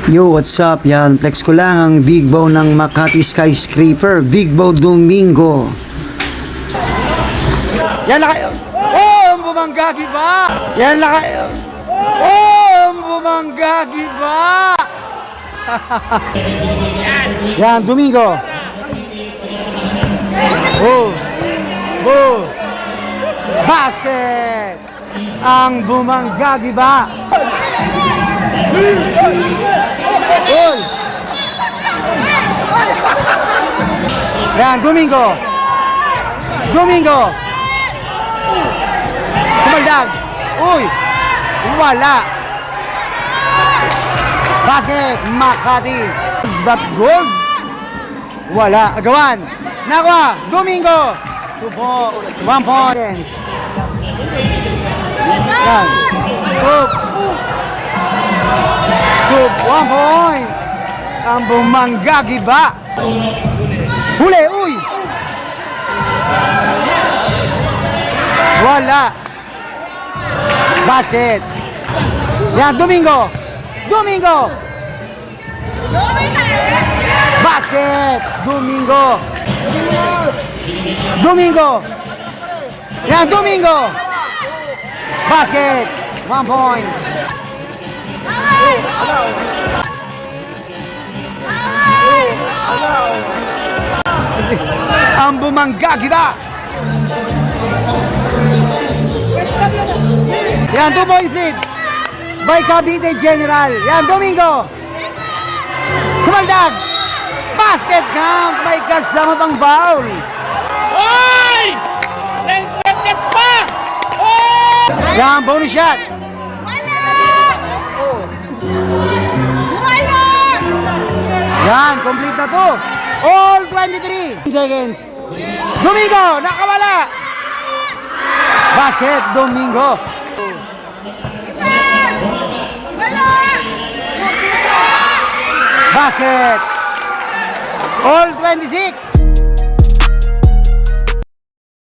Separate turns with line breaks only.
Yo, what's up? Yan, flex ko lang ang Big Bow ng Makati Skyscraper, Big Bow Domingo. Yan na kayo. Oh, ang bumanggagi ba? Yan na kayo. Oh, ang bumanggagi ba? Yan, Domingo. Oh, oh. Basket. Ang bumanggagi ba? Uy! Yan, Domingo! Domingo! Kumaldag! Uy! Wala! Basket! Makati! But gold! Wala! Agawan! Nakuha! Domingo! 1 point! Yan! Hook! 1 point! Ang bumanggagi ba? Huli! Uy! Wala! Basket! Yan! Domingo! Domingo! Basket! Domingo! Domingo! Yan! Domingo! Basket! 1 point! Ang bumanggagi ba? Yan, 2 points lead by Cavite General. Yan, Domingo. Kumaldag. Basket count. May kasama pang foul.
Oy! Nagpapit pa!
Yan, bonus shot. Yan, complete na to. All 23 seconds. Domingo, nakawala. Basket, Domingo. Basket. All 26.